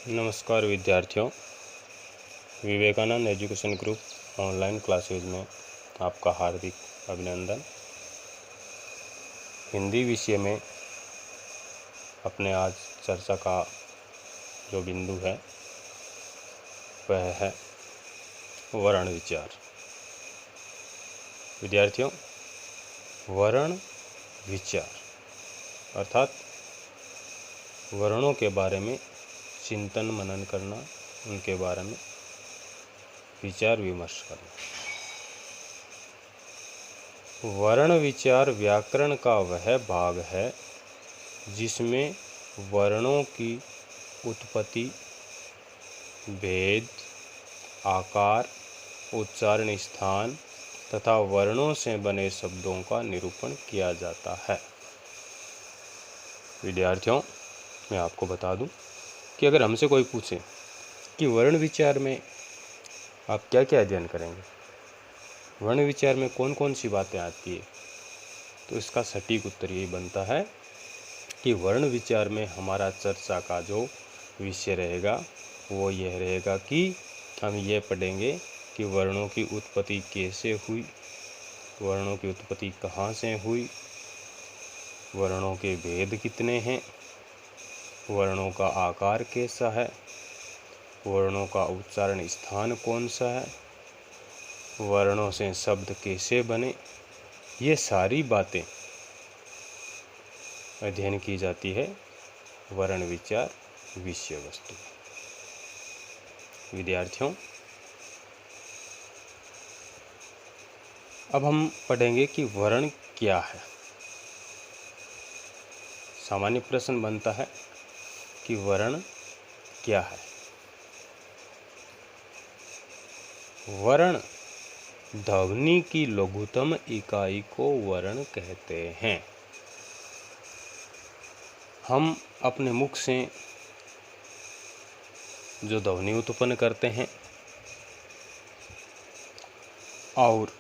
नमस्कार विद्यार्थियों, Vivekananda education group online classes में आपका हार्दिक अभिनंदन। हिंदी विषय में अपने आज चर्चा का जो बिंदु है वह है वर्ण विचार। विद्यार्थियों, वर्ण विचार अर्थात वर्णों के बारे में चिंतन मनन करना, उनके बारे में विचार विमर्श करना। वर्ण विचार व्याकरण का वह भाग है जिसमें वर्णों की उत्पत्ति, भेद, आकार, उच्चारण स्थान तथा वर्णों से बने शब्दों का निरूपण किया जाता है। विद्यार्थियों, मैं आपको बता दूं कि अगर हमसे कोई पूछे कि वर्ण विचार में आप क्या क्या अध्ययन करेंगे, वर्ण विचार में कौन कौन सी बातें आती है, तो इसका सटीक उत्तर यही बनता है कि वर्ण विचार में हमारा चर्चा का जो विषय रहेगा वो यह रहेगा कि हम ये पढ़ेंगे कि वर्णों की उत्पत्ति कैसे हुई, वर्णों की उत्पत्ति कहाँ से हुई, वर्णों के भेद कितने हैं, वर्णों का आकार कैसा है, वर्णों का उच्चारण स्थान कौन सा है, वर्णों से शब्द कैसे बने। ये सारी बातें अध्ययन की जाती है वर्ण विचार विषय वस्तु। विद्यार्थियों, अब हम पढ़ेंगे कि वर्ण क्या है। सामान्य प्रश्न बनता है कि वर्ण क्या है। वर्ण ध्वनि की लघुतम इकाई को वर्ण कहते हैं। हम अपने मुख से जो ध्वनि उत्पन्न करते हैं और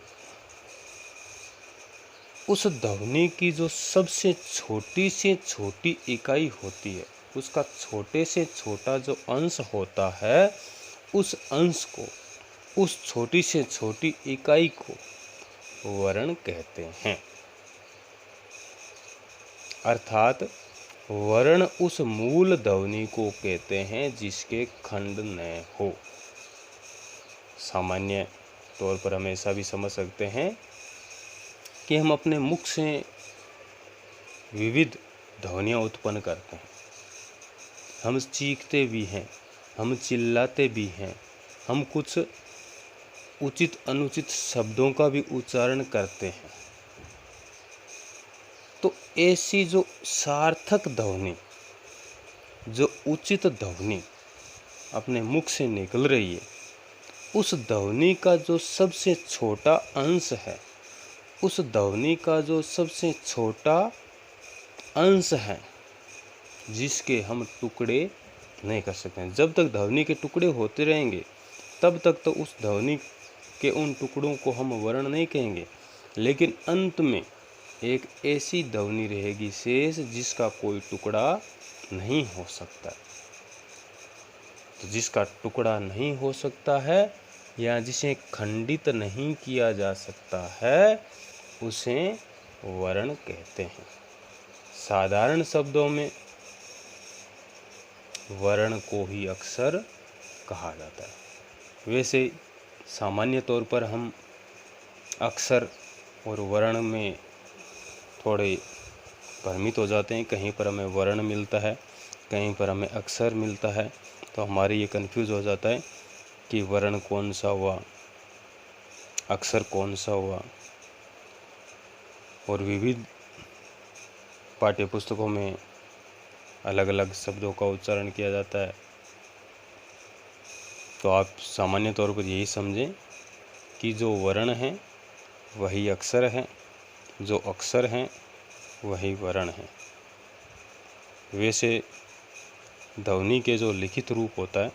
उस ध्वनि की जो सबसे छोटी से छोटी इकाई होती है, उसका छोटे से छोटा जो अंश होता है, उस अंश को, उस छोटी से छोटी इकाई को वर्ण कहते हैं। अर्थात वर्ण उस मूल ध्वनि को कहते हैं जिसके खंड न हो। सामान्य तौर पर हम ऐसा भी समझ सकते हैं कि हम अपने मुख से विविध ध्वनियाँ उत्पन्न करते हैं। हम चीखते भी हैं, हम चिल्लाते भी हैं, हम कुछ उचित अनुचित शब्दों का भी उच्चारण करते हैं। तो ऐसी जो सार्थक ध्वनि, जो उचित ध्वनि अपने मुख से निकल रही है, उस ध्वनि का जो सबसे छोटा अंश है, उस ध्वनि का जो सबसे छोटा अंश है जिसके हम टुकड़े नहीं कर सकते हैं। जब तक ध्वनि के टुकड़े होते रहेंगे तब तक तो उस ध्वनि के उन टुकड़ों को हम वर्ण नहीं कहेंगे, लेकिन अंत में एक ऐसी ध्वनि रहेगी शेष जिसका कोई टुकड़ा नहीं हो सकता। तो जिसका टुकड़ा नहीं हो सकता है या जिसे खंडित नहीं किया जा सकता है, उसे वर्ण कहते हैं। साधारण शब्दों में वर्ण को ही अक्षर कहा जाता है। वैसे सामान्य तौर पर हम अक्षर और वर्ण में थोड़े भ्रमित हो जाते हैं। कहीं पर हमें वर्ण मिलता है, कहीं पर हमें अक्षर मिलता है, तो हमारे ये कंफ्यूज हो जाता है कि वर्ण कौन सा हुआ, अक्षर कौन सा हुआ। और विविध पाठ्यपुस्तकों में अलग अलग शब्दों का उच्चारण किया जाता है। तो आप सामान्य तौर पर यही समझें कि जो वर्ण हैं वही अक्षर हैं, जो अक्षर हैं वही वर्ण हैं। वैसे ध्वनि के जो लिखित रूप होता है,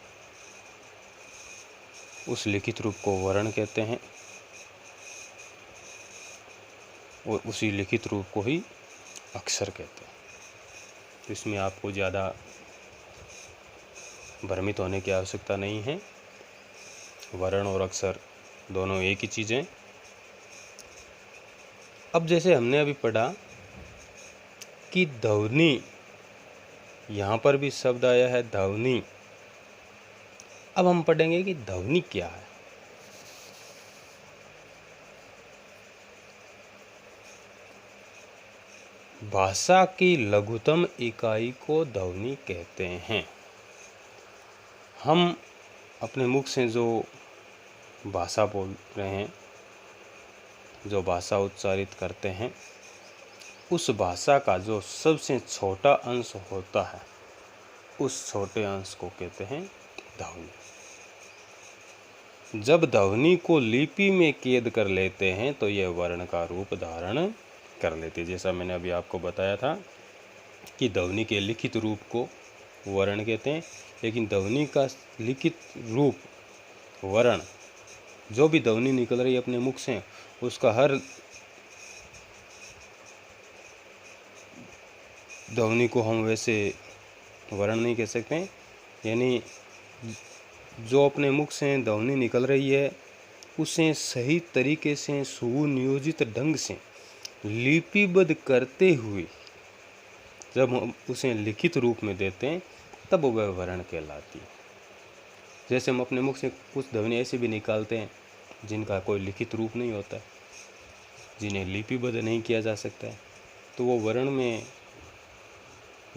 उस लिखित रूप को वर्ण कहते हैं और उसी लिखित रूप को ही अक्षर कहते हैं। तो इसमें आपको ज़्यादा भ्रमित होने की आवश्यकता नहीं है। वर्ण और अक्षर दोनों एक ही चीज़ हैं। अब जैसे हमने अभी पढ़ा कि ध्वनि, यहाँ पर भी शब्द आया है ध्वनि। अब हम पढ़ेंगे कि ध्वनि क्या है। भाषा की लघुतम इकाई को ध्वनि कहते हैं। हम अपने मुख से जो भाषा बोल रहे हैं, जो भाषा उच्चारित करते हैं, उस भाषा का जो सबसे छोटा अंश होता है, उस छोटे अंश को कहते हैं ध्वनि। जब ध्वनि को लिपि में कैद कर लेते हैं तो यह वर्ण का रूप धारण कर लेती है। जैसा मैंने अभी आपको बताया था कि ध्वनि के लिखित रूप को वर्ण कहते हैं, लेकिन ध्वनि का लिखित रूप वर्ण, जो भी ध्वनि निकल रही है अपने मुख से, उसका हर ध्वनि को हम वैसे वर्ण नहीं कह सकते। यानी जो अपने मुख से ध्वनि निकल रही है उसे सही तरीके से सुनियोजित ढंग से लिपिबद्ध करते हुए जब हम उसे लिखित रूप में देते हैं तब वह वर्ण कहलाती है। जैसे हम अपने मुख से कुछ ध्वनि ऐसे भी निकालते हैं जिनका कोई लिखित रूप नहीं होता है, जिन्हें लिपिबद्ध नहीं किया जा सकता है, तो वो वर्ण में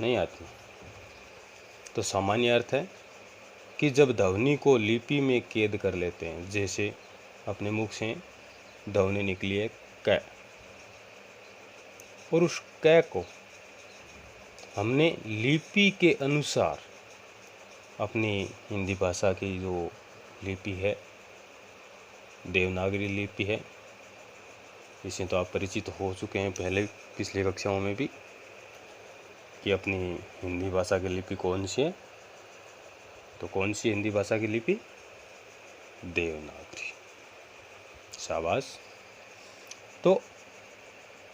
नहीं आती। तो सामान्य अर्थ है कि जब ध्वनि को लिपि में कैद कर लेते हैं, जैसे अपने मुख से ध्वनि निकली है क, और उस क को हमने लिपि के अनुसार, अपनी हिंदी भाषा की जो लिपि है, देवनागरी लिपि है, इससे तो आप परिचित हो चुके हैं पहले पिछली कक्षाओं में भी कि अपनी हिंदी भाषा की लिपि कौन सी है। तो कौन सी हिंदी भाषा की लिपि? देवनागरी। शाबाश। तो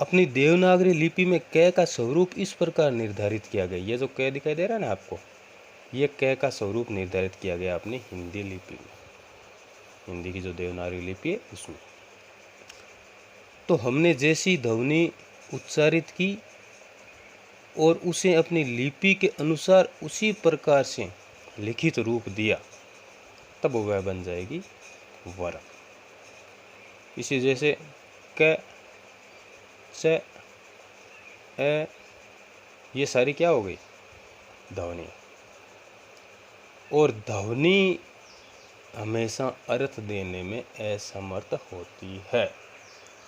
अपनी देवनागरी लिपि में क का स्वरूप इस प्रकार निर्धारित किया गया। ये जो क दिखाई दे रहा है ना आपको, ये क का स्वरूप निर्धारित किया गया अपनी हिंदी लिपि में, हिंदी की जो देवनागरी लिपि है उसमें। तो हमने जैसी ध्वनि उच्चारित की और उसे अपनी लिपि के अनुसार उसी प्रकार से लिखित रूप दिया, तब वह बन जाएगी वर्ण। इसी जैसे क, च, ए, ये सारी क्या हो गई? ध्वनि। और ध्वनि हमेशा अर्थ देने में असमर्थ होती है।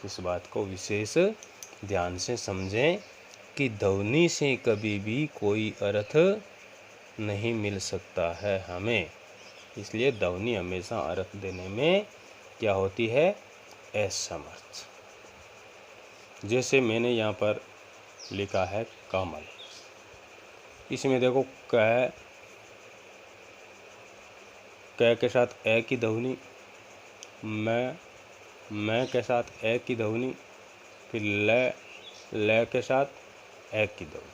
इस बात को विशेष ध्यान से समझें कि ध्वनि से कभी भी कोई अर्थ नहीं मिल सकता है हमें। इसलिए ध्वनि हमेशा अर्थ देने में क्या होती है? असमर्थ। जैसे मैंने यहाँ पर लिखा है कमल, इसमें देखो क के साथ ए की ध्वनि, मैं के साथ ए की ध्वनि, फिर ल के साथ ए की ध्वनि।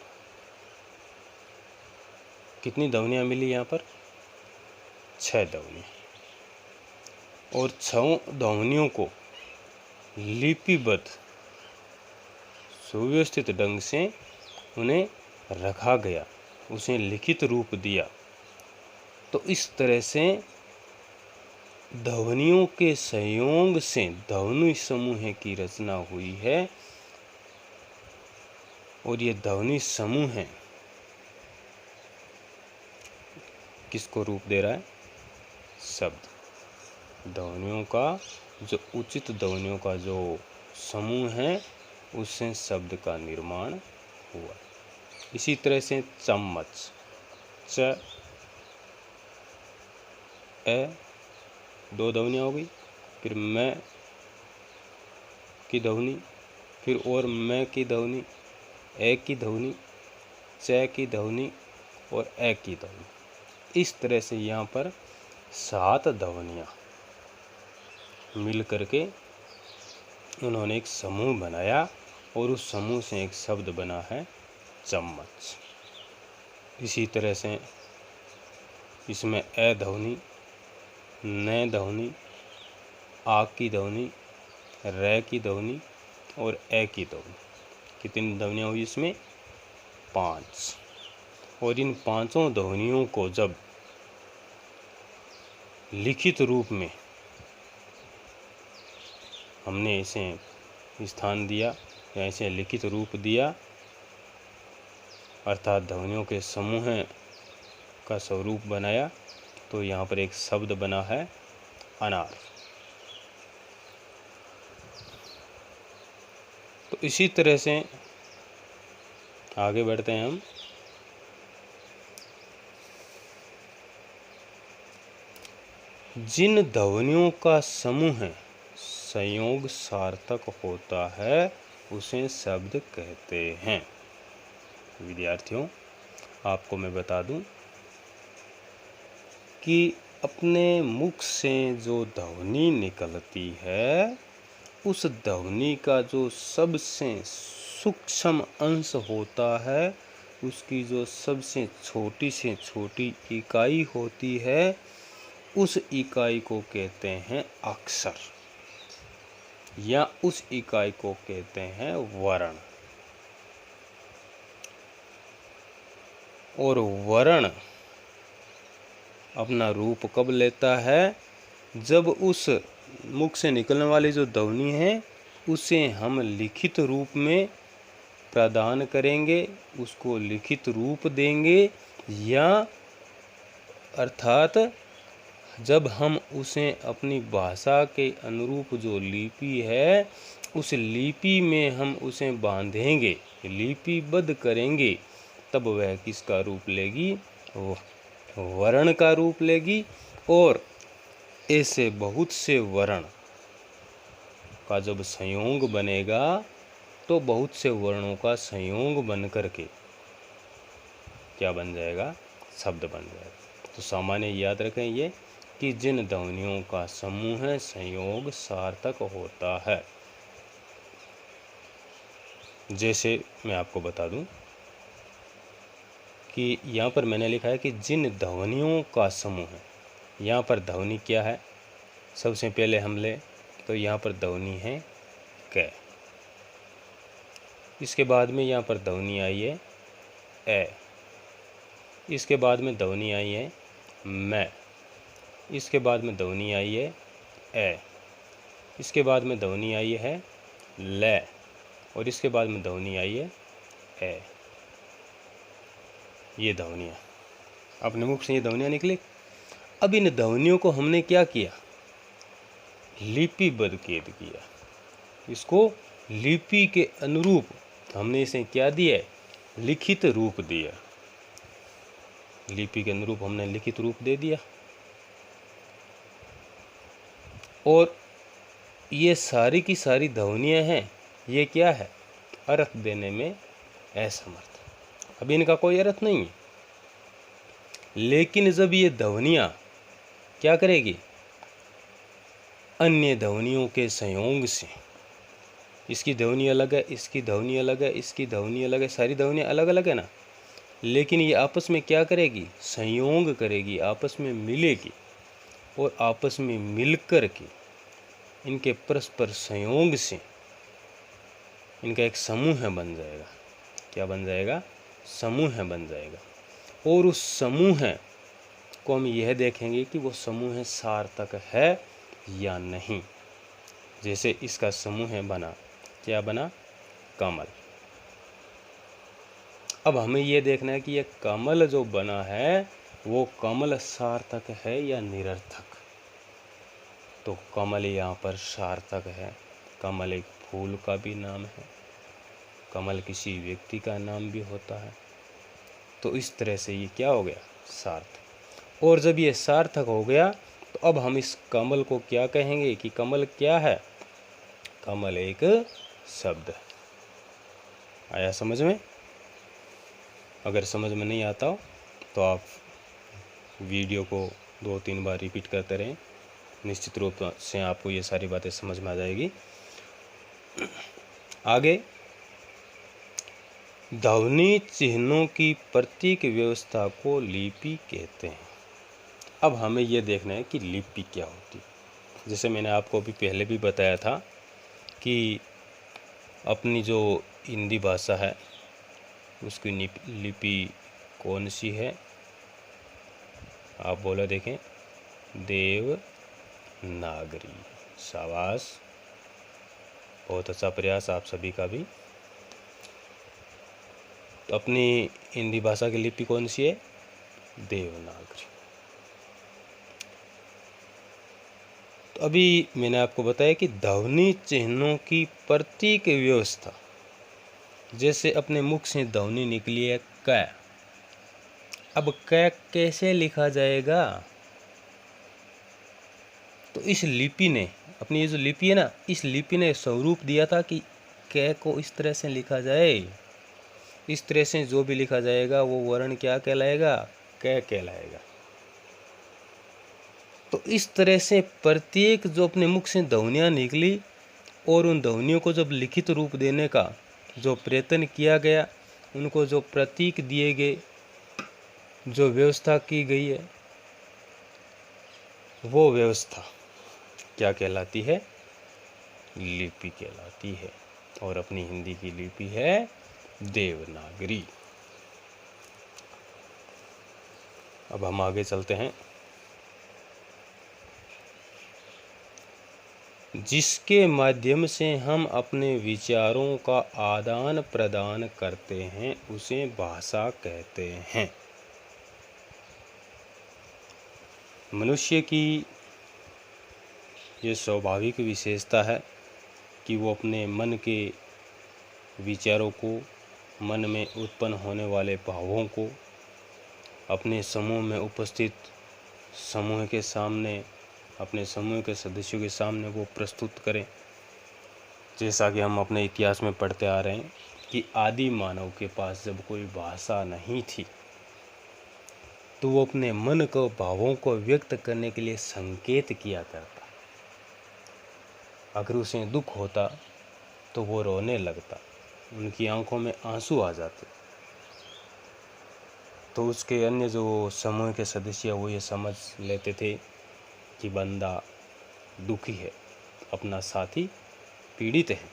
कितनी ध्वनियाँ मिली यहाँ पर? 6 ध्वनि। और 6 ध्वनियों को लिपिबद्ध सुव्यवस्थित ढंग से उन्हें रखा गया, उसे लिखित रूप दिया। तो इस तरह से ध्वनियों के संयोग से ध्वनि समूह की रचना हुई है। और ये ध्वनि समूह किसको रूप दे रहा है? शब्द। ध्वनियों का जो उचित ध्वनियों का जो समूह है उससे शब्द का निर्माण हुआ। इसी तरह से चम्मच, च, ए, 2 ध्वनियाँ हो गई, फिर मैं की ध्वनि, फिर और मैं की ध्वनि, ए की ध्वनि, च की ध्वनि और ए की ध्वनि। इस तरह से यहाँ पर 7 ध्वनियाँ मिल करके उन्होंने एक समूह बनाया और उस समूह से एक शब्द बना है चम्मच। इसी तरह से इसमें ए ध्वनि, न ध्वनि, आ की ध्वनि, रे की ध्वनि और ए की ध्वनि। कितनी ध्वनियाँ हुई इसमें? 5। और इन पांचों ध्वनियों को जब लिखित रूप में हमने इसे स्थान दिया या इसे लिखित रूप दिया, अर्थात ध्वनियों के समूह का स्वरूप बनाया, तो यहाँ पर एक शब्द बना है अनार। तो इसी तरह से आगे बढ़ते हैं हम। जिन ध्वनियों का समूह संयोग सार्थक होता है उसे शब्द कहते हैं। विद्यार्थियों, आपको मैं बता दूं कि अपने मुख से जो ध्वनि निकलती है, उस ध्वनि का जो सबसे सूक्ष्म अंश होता है, उसकी जो सबसे छोटी से छोटी इकाई होती है, उस इकाई को कहते हैं अक्षर, या उस इकाई को कहते हैं वर्ण। और वर्ण अपना रूप कब लेता है? जब उस मुख से निकलने वाली जो ध्वनि है उसे हम लिखित रूप में प्रदान करेंगे, उसको लिखित रूप देंगे, या अर्थात जब हम उसे अपनी भाषा के अनुरूप जो लिपि है उस लिपि में हम उसे बांधेंगे, लिपिबद्ध करेंगे, तब वह किसका रूप लेगी? वर्ण का रूप लेगी। और ऐसे बहुत से वर्ण का जब संयोग बनेगा तो बहुत से वर्णों का संयोग बन करके क्या बन जाएगा? शब्द बन जाएगा। तो सामान्य याद रखें ये कि जिन ध्वनियों का समूह संयोग सार्थक होता है, जैसे मैं आपको बता दूं कि यहाँ पर मैंने लिखा है कि जिन ध्वनियों का समूह है। यहाँ पर ध्वनि क्या है? सबसे पहले हम ले तो यहाँ पर ध्वनि है क। इसके बाद में यहाँ पर ध्वनि आई है ए। इसके बाद में ध्वनि आई है मैं। इसके बाद में ध्वनि आई है ए। इसके बाद में ध्वनि आई है ले। और इसके बाद में ध्वनि आई है ए। ये ध्वनियाँ अपने मुख से ये ध्वनियाँ निकली। अब इन ध्वनियों को हमने क्या किया? लिपिबद्ध किया। इसको लिपि के अनुरूप हमने इसे क्या दिया? लिखित रूप दिया। लिपि के अनुरूप हमने लिखित रूप दे दिया। और ये सारी की सारी ध्वनियाँ हैं, ये क्या है? अर्थ देने में असमर्थ। अभी इनका कोई अर्थ नहीं है। लेकिन जब ये ध्वनियाँ क्या करेगी? अन्य ध्वनियों के संयोग से, इसकी ध्वनि अलग है, इसकी ध्वनि अलग है, इसकी ध्वनि अलग है, सारी ध्वनियाँ अलग अलग है ना, लेकिन ये आपस में क्या करेगी? संयोग करेगी, आपस में मिलेगी। और आपस में मिलकर के इनके परस्पर संयोग से इनका एक समूह बन जाएगा। क्या बन जाएगा? समूह बन जाएगा। और उस समूह को हम यह देखेंगे कि वो समूह सार्थक है या नहीं। जैसे इसका समूह बना, क्या बना? कमल। अब हमें ये देखना है कि ये कमल जो बना है वो कमल सार्थक है या निरर्थक। तो कमल यहाँ पर सार्थक है। कमल एक फूल का भी नाम है, कमल किसी व्यक्ति का नाम भी होता है। तो इस तरह से ये क्या हो गया? सार्थक। और जब ये सार्थक हो गया तो अब हम इस कमल को क्या कहेंगे कि कमल क्या है? कमल एक शब्द है। आया समझ में? अगर समझ में नहीं आता हो तो आप वीडियो को 2-3 बार रिपीट करते रहें, निश्चित रूप से आपको ये सारी बातें समझ में आ जाएगी। आगे, ध्वनि चिन्हों की प्रतीक व्यवस्था को लिपि कहते हैं। अब हमें ये देखना है कि लिपि क्या होती है। जैसे मैंने आपको अभी पहले भी बताया था कि अपनी जो हिंदी भाषा है उसकी लिपि कौन सी है। आप बोला देखें, देवनागरी। शाबाश, बहुत अच्छा प्रयास आप सभी का भी। तो अपनी हिंदी भाषा की लिपि कौन सी है? देवनागरी। तो अभी मैंने आपको बताया कि ध्वनि चिन्हों की प्रतीक व्यवस्था, जैसे अपने मुख से ध्वनि निकली है क। अब क कैसे लिखा जाएगा? तो इस लिपि ने, अपनी ये जो लिपि है ना, इस लिपि ने स्वरूप दिया था कि क को इस तरह से लिखा जाए। इस तरह से जो भी लिखा जाएगा वो वर्ण क्या कहलाएगा? क कहलाएगा। तो इस तरह से प्रत्येक जो अपने मुख से ध्वनियाँ निकली और उन ध्वनियों को जब लिखित रूप देने का जो प्रयत्न किया गया, उनको जो प्रतीक दिए गए, जो व्यवस्था की गई है, वो व्यवस्था क्या कहलाती है? लिपि कहलाती है। और अपनी हिंदी की लिपि है देवनागरी। अब हम आगे चलते हैं। जिसके माध्यम से हम अपने विचारों का आदान प्रदान करते हैं उसे भाषा कहते हैं। मनुष्य की ये स्वाभाविक विशेषता है कि वो अपने मन के विचारों को, मन में उत्पन्न होने वाले भावों को अपने समूह में उपस्थित समूह के सामने, अपने समूह के सदस्यों के सामने वो प्रस्तुत करें। जैसा कि हम अपने इतिहास में पढ़ते आ रहे हैं कि आदि मानव के पास जब कोई भाषा नहीं थी तो वो अपने मन को, भावों को व्यक्त करने के लिए संकेत किया करता। अगर उसे दुख होता तो वो रोने लगता, उनकी आंखों में आंसू आ जाते। तो उसके अन्य जो समूह के सदस्य वो ये समझ लेते थे कि बंदा दुखी है, अपना साथी पीड़ित है,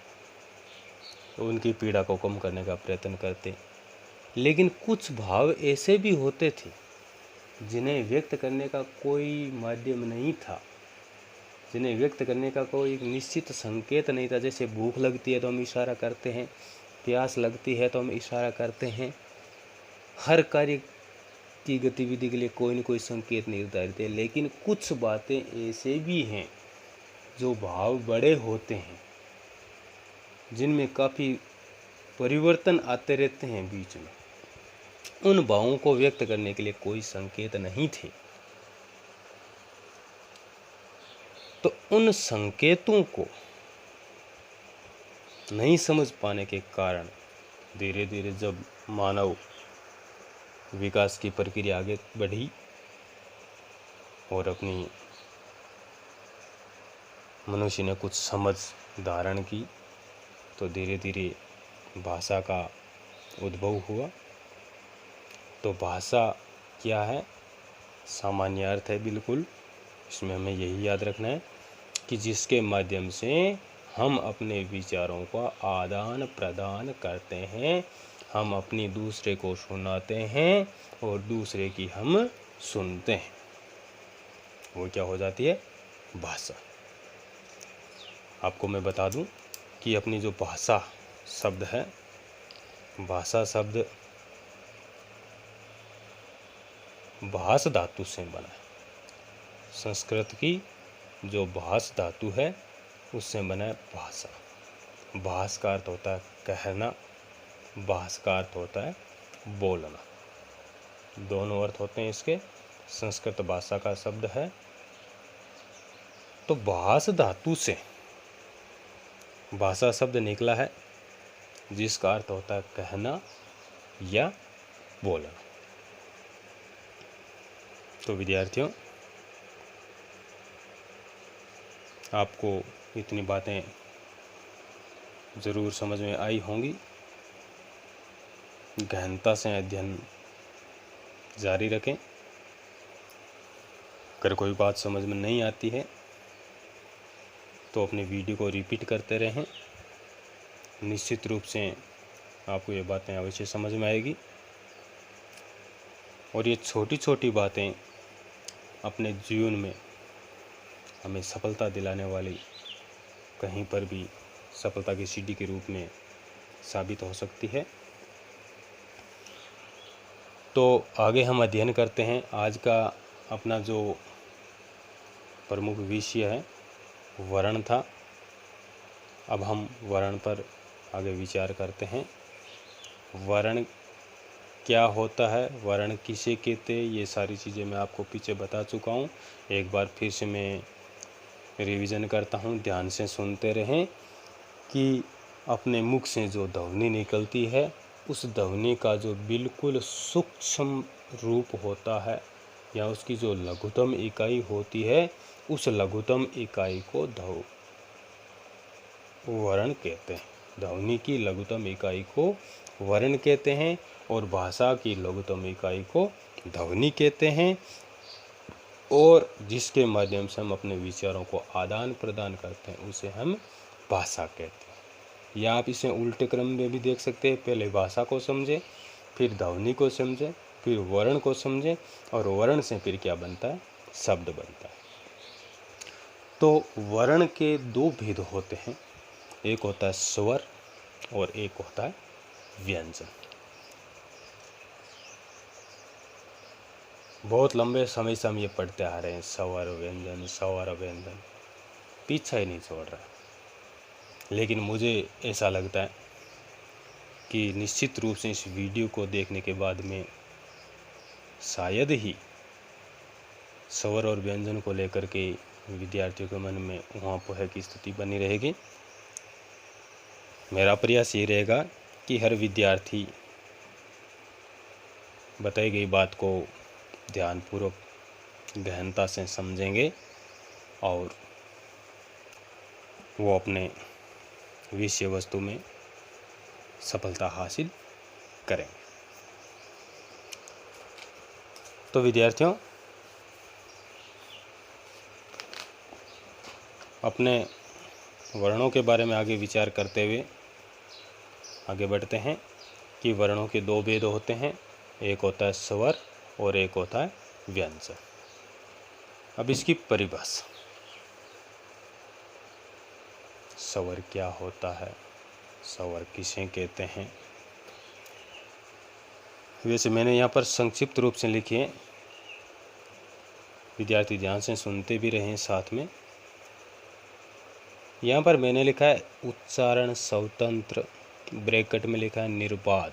तो उनकी पीड़ा को कम करने का प्रयत्न करते। लेकिन कुछ भाव ऐसे भी होते थे जिन्हें व्यक्त करने का कोई माध्यम नहीं था, जिन्हें व्यक्त करने का कोई एक निश्चित संकेत नहीं था। जैसे भूख लगती है तो हम इशारा करते हैं, प्यास लगती है तो हम इशारा करते हैं। हर कार्य की गतिविधि के लिए कोई न कोई संकेत निर्धारित है। लेकिन कुछ बातें ऐसे भी हैं जो भाव बड़े होते हैं, जिनमें काफ़ी परिवर्तन आते रहते हैं बीच में। उन भावों को व्यक्त करने के लिए कोई संकेत नहीं थे। तो उन संकेतों को नहीं समझ पाने के कारण धीरे धीरे जब मानव विकास की प्रक्रिया आगे बढ़ी और अपनी मनुष्य ने कुछ समझ धारण की, तो धीरे धीरे भाषा का उद्भव हुआ। तो भाषा क्या है? सामान्य अर्थ है बिल्कुल। इसमें हमें यही याद रखना है कि जिसके माध्यम से हम अपने विचारों का आदान प्रदान करते हैं, हम अपनी दूसरे को सुनाते हैं और दूसरे की हम सुनते हैं, वो क्या हो जाती है? भाषा। आपको मैं बता दूं कि अपनी जो भाषा शब्द है, भाषा शब्द भास धातु से बना है। संस्कृत की जो भास धातु है उससे बना है भाषा। भास का अर्थ होता है कहना, भास का अर्थ होता है बोलना। दोनों अर्थ होते हैं इसके। संस्कृत भाषा का शब्द है। तो भास धातु से भाषा शब्द निकला है, जिसका अर्थ होता है कहना या बोलना। तो विद्यार्थियों, आपको इतनी बातें ज़रूर समझ में आई होंगी। गहनता से अध्ययन जारी रखें। अगर कोई बात समझ में नहीं आती है तो अपने वीडियो को रिपीट करते रहें, निश्चित रूप से आपको ये बातें अवश्य समझ में आएगी। और ये छोटी छोटी बातें अपने जीवन में हमें सफलता दिलाने वाली, कहीं पर भी सफलता की सीढ़ी के रूप में साबित हो सकती है। तो आगे हम अध्ययन करते हैं। आज का अपना जो प्रमुख विषय है वर्ण था। अब हम वर्ण पर आगे विचार करते हैं। वर्ण क्या होता है, वर्ण किसे कहते हैं, ये सारी चीज़ें मैं आपको पीछे बता चुका हूँ। एक बार फिर से मैं रिवीजन करता हूँ, ध्यान से सुनते रहें कि अपने मुख से जो ध्वनि निकलती है उस ध्वनि का जो बिल्कुल सूक्ष्म रूप होता है या उसकी जो लघुतम इकाई होती है, उस लघुतम इकाई को वर्ण कहते हैं। ध्वनि की लघुतम इकाई को वर्ण कहते हैं और भाषा की लघुतम इकाई को ध्वनि कहते हैं। और जिसके माध्यम से हम अपने विचारों को आदान प्रदान करते हैं उसे हम भाषा कहते हैं। या आप इसे उल्टे क्रम में भी देख सकते हैं। पहले भाषा को समझें, फिर ध्वनि को समझें, फिर वर्ण को समझें, और वर्ण से फिर क्या बनता है, शब्द बनता है। तो वर्ण के दो भेद होते हैं, एक होता है स्वर और एक होता है व्यंजन। बहुत लंबे समय से हम ये पढ़ते आ रहे हैं, स्वर व्यंजन, स्वर व्यंजन, पीछा ही नहीं छोड़ रहा। लेकिन मुझे ऐसा लगता है कि निश्चित रूप से इस वीडियो को देखने के बाद में शायद ही स्वर और व्यंजन को लेकर के विद्यार्थियों के मन में ऊहापोह की स्थिति बनी रहेगी। मेरा प्रयास ये रहेगा कि हर विद्यार्थी बताई गई बात को ध्यानपूर्वक गहनता से समझेंगे और वो अपने विषय वस्तु में सफलता हासिल करेंगे। तो विद्यार्थियों, अपने वर्णों के बारे में आगे विचार करते हुए आगे बढ़ते हैं कि वर्णों के दो भेद होते हैं, एक होता है स्वर और एक होता है व्यंजन। अब इसकी परिभाषा, स्वर क्या होता है, स्वर किसे कहते हैं। वैसे मैंने यहाँ पर संक्षिप्त रूप से लिखी है, विद्यार्थी ध्यान से सुनते भी रहें साथ में। यहाँ पर मैंने लिखा है उच्चारण स्वतंत्र, ब्रैकेट में लिखा है निर्बाध।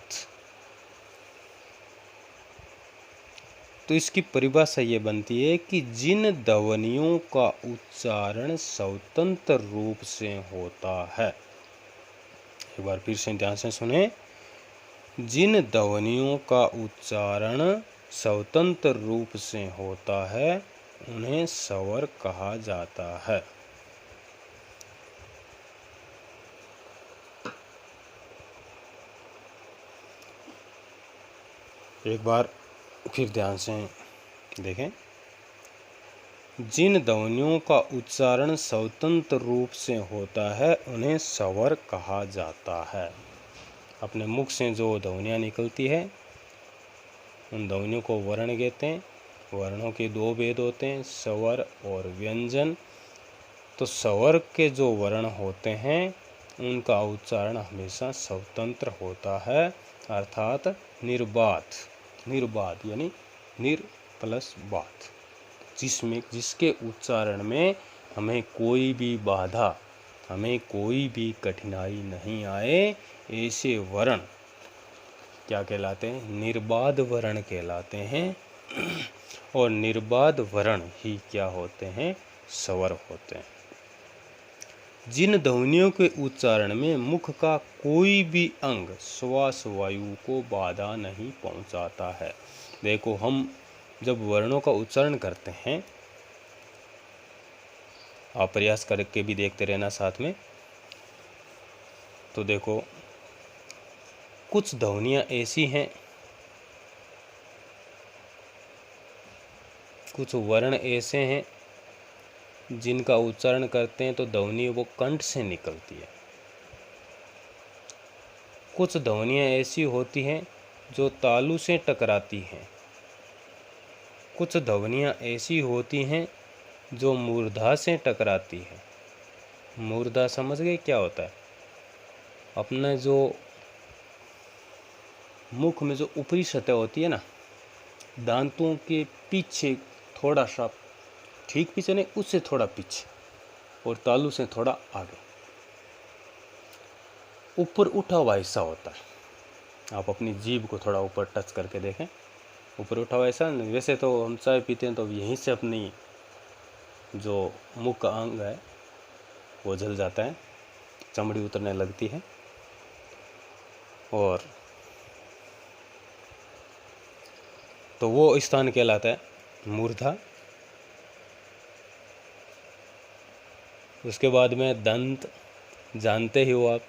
तो इसकी परिभाषा ये बनती है कि जिन ध्वनियों का उच्चारण स्वतंत्र रूप से होता है, एक बार फिर से ध्यान से सुने, जिन ध्वनियों का उच्चारण स्वतंत्र रूप से होता है उन्हें स्वर कहा जाता है। एक बार फिर ध्यान से देखें, जिन ध्वनियों का उच्चारण स्वतंत्र रूप से होता है उन्हें स्वर कहा जाता है। अपने मुख से जो ध्वनियाँ निकलती है उन ध्वनियों को वर्ण कहते हैं। वर्णों के दो भेद होते हैं, स्वर और व्यंजन। तो स्वर के जो वर्ण होते हैं उनका उच्चारण हमेशा स्वतंत्र होता है, अर्थात निर्बाध। निर्बाध यानी निर प्लस बाध, जिसके उच्चारण में हमें कोई भी बाधा, हमें कोई भी कठिनाई नहीं आए, ऐसे वर्ण क्या कहलाते हैं, निर्बाध वर्ण कहलाते हैं। और निर्बाध वर्ण ही क्या होते हैं, स्वर होते हैं। जिन ध्वनियों के उच्चारण में मुख का कोई भी अंग श्वास वायु को बाधा नहीं पहुंचाता है। देखो, हम जब वर्णों का उच्चारण करते हैं, आप प्रयास करके भी देखते रहना साथ में, तो देखो कुछ ध्वनियाँ ऐसी हैं कुछ वर्ण ऐसे हैं जिनका उच्चारण करते हैं तो ध्वनि वो कंठ से निकलती है। कुछ ध्वनियाँ ऐसी होती हैं जो तालु से टकराती हैं। कुछ ध्वनियाँ ऐसी होती हैं जो मूर्धा से टकराती है। मूर्धा समझ गए क्या होता है? अपना जो मुख में जो ऊपरी सतह होती है ना, दांतों के पीछे थोड़ा सा, ठीक पीछे नहीं, उससे थोड़ा पीछे, और तालु से थोड़ा आगे ऊपर उठा हुआ हिस्सा होता है। आप अपनी जीभ को थोड़ा ऊपर टच करके देखें, ऊपर उठा हुआ ऐसा। वैसे तो हम चाय पीते हैं तो यहीं से अपनी जो मुख का अंग है वो जल जाता है, चमड़ी उतरने लगती है, और तो वो स्थान कहलाता है मूर्धा। उसके बाद में दंत, जानते ही हो आप,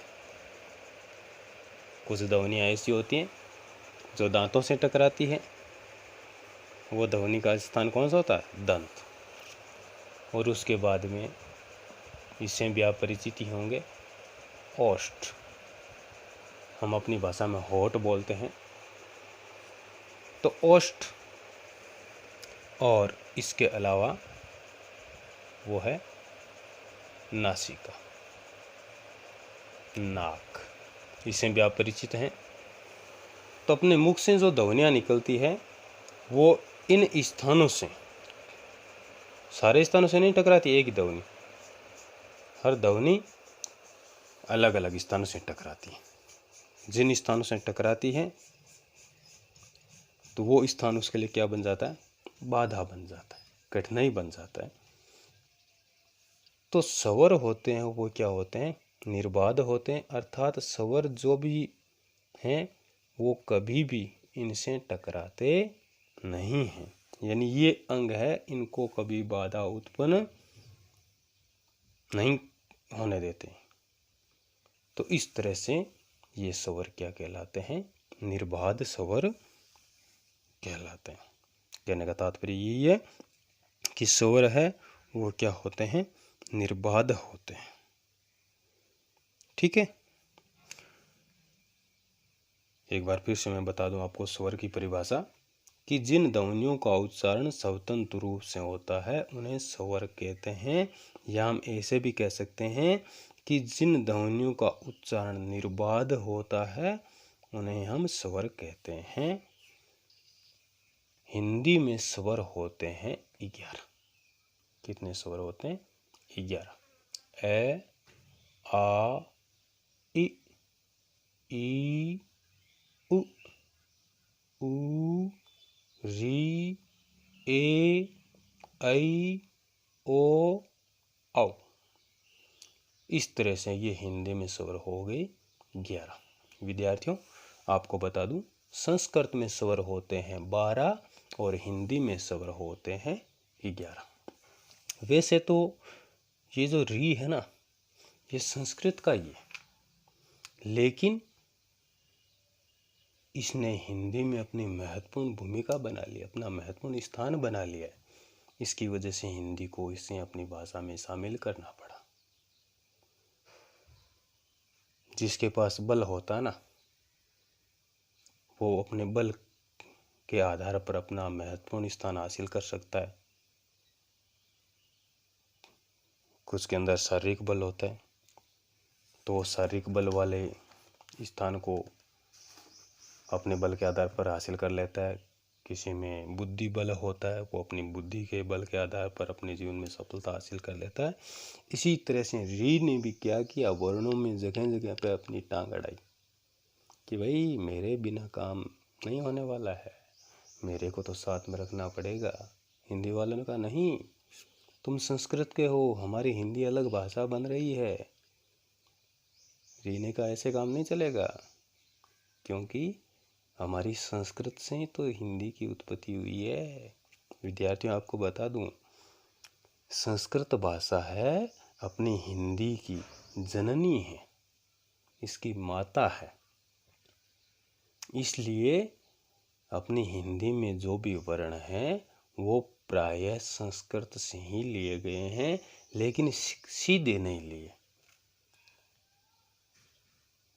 कुछ ध्वनियाँ ऐसी होती हैं जो दांतों से टकराती है, वो ध्वनि का स्थान कौन सा होता है? दंत। और उसके बाद में इससे भी आप परिचित ही होंगे, ओष्ठ। हम अपनी भाषा में होठ बोलते हैं, तो ओष्ठ। और इसके अलावा वो है नासिका, नाक। इससे भी आप परिचित हैं। तो अपने मुख से जो ध्वनियाँ निकलती है वो इन स्थानों से, सारे स्थानों से नहीं टकराती एक ही ध्वनि, हर ध्वनि अलग अलग स्थानों से टकराती है। जिन स्थानों से टकराती है तो वो स्थान उसके लिए क्या बन जाता है? बाधा बन जाता है, कठिनाई बन जाता है। तो स्वर होते हैं वो क्या होते हैं? निर्बाध होते हैं, अर्थात स्वर जो भी हैं वो कभी भी इनसे टकराते नहीं हैं। यानी ये अंग है, इनको कभी बाधा उत्पन्न नहीं होने देते। तो इस तरह से ये स्वर क्या कहलाते हैं? निर्बाध स्वर कहलाते हैं। कहने का तात्पर्य यही है कि स्वर है वो क्या होते हैं? निर्बाध होते हैं। ठीक है, एक बार फिर से मैं बता दूं आपको स्वर की परिभाषा, कि जिन ध्वनियों का उच्चारण स्वतंत्र रूप से होता है उन्हें स्वर कहते हैं। या हम ऐसे भी कह सकते हैं कि जिन ध्वनियों का उच्चारण निर्बाध होता है उन्हें हम स्वर कहते हैं। हिंदी में स्वर होते हैं 11। कितने स्वर होते हैं? 11। ए, आ, इ, ई, उ, ऊ, री, ए, ऐ, ओ, औ। इस तरह से ये हिंदी में स्वर हो गए 11। विद्यार्थियों, आपको बता दूं, संस्कृत में स्वर होते हैं 12 और हिंदी में स्वर होते हैं 11। वैसे तो ये जो री है ना, ये संस्कृत का ही है, लेकिन इसने हिंदी में अपनी महत्वपूर्ण भूमिका बना ली, अपना महत्वपूर्ण स्थान बना लिया है। इसकी वजह से हिंदी को इसे अपनी भाषा में शामिल करना पड़ा। जिसके पास बल होता ना, वो अपने बल के आधार पर अपना महत्वपूर्ण स्थान हासिल कर सकता है। कुछ के अंदर शारीरिक बल होता है तो वो शारीरिक बल वाले स्थान को अपने बल के आधार पर हासिल कर लेता है। किसी में बुद्धि बल होता है, वो अपनी बुद्धि के बल के आधार पर अपने जीवन में सफलता हासिल कर लेता है। इसी तरह से री ने भी क्या किया? वर्णों में जगह जगह पे अपनी टांग अड़ाई कि भाई मेरे बिना काम नहीं होने वाला है, मेरे को तो साथ में रखना पड़ेगा। हिंदी वालों ने कहा नहीं, तुम संस्कृत के हो, हमारी हिंदी अलग भाषा बन रही है। री ने कहा ऐसे काम नहीं चलेगा, क्योंकि हमारी संस्कृत से ही तो हिंदी की उत्पत्ति हुई है। विद्यार्थियों, आपको बता दूं, संस्कृत भाषा है अपनी हिंदी की जननी है, इसकी माता है। इसलिए अपनी हिंदी में जो भी वर्ण हैं वो प्रायः संस्कृत से ही लिए गए हैं, लेकिन सीधे नहीं लिए,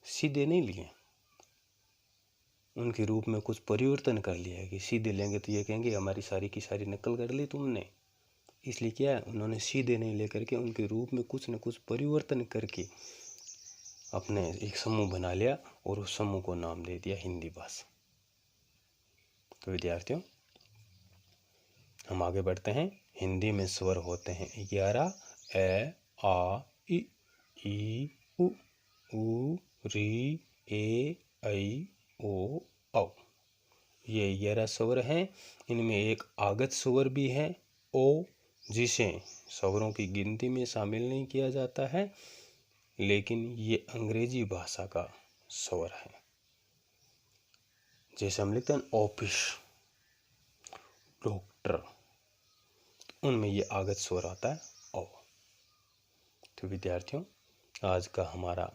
सीधे नहीं लिए, उनके रूप में कुछ परिवर्तन कर लिया है। कि सीधे लेंगे तो ये कहेंगे हमारी सारी की सारी नकल कर ली तुमने, इसलिए क्या है, उन्होंने सीधे नहीं लेकर के उनके रूप में कुछ न कुछ परिवर्तन करके अपने एक समूह बना लिया और उस समूह को नाम दे दिया हिंदी भाषा। तो विद्यार्थियों, हम आगे बढ़ते हैं। हिंदी में स्वर होते हैं 11, ए, आ, ई, उ, री, ए, ऐ, ओ, औ। ये 11 स्वर हैं। इनमें एक आगत स्वर भी है ओ, जिसे स्वरों की गिनती में शामिल नहीं किया जाता है, लेकिन ये अंग्रेजी भाषा का स्वर है। जैसे हम लिखते हैं ऑफिस, डॉक्टर, उनमें ये आगत स्वर आता है ओ। तो विद्यार्थियों, आज का हमारा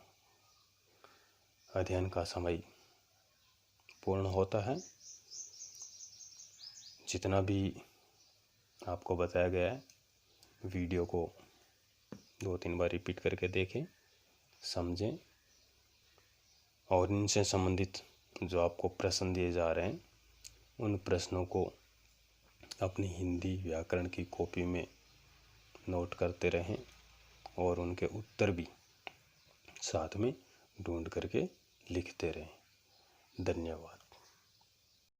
अध्ययन का समय पूर्ण होता है। जितना भी आपको बताया गया है, वीडियो को 2-3 बार रिपीट करके देखें, समझें, और इनसे संबंधित जो आपको प्रश्न दिए जा रहे हैं उन प्रश्नों को अपनी हिंदी व्याकरण की कॉपी में नोट करते रहें और उनके उत्तर भी साथ में ढूंढ करके लिखते रहें। धन्यवाद।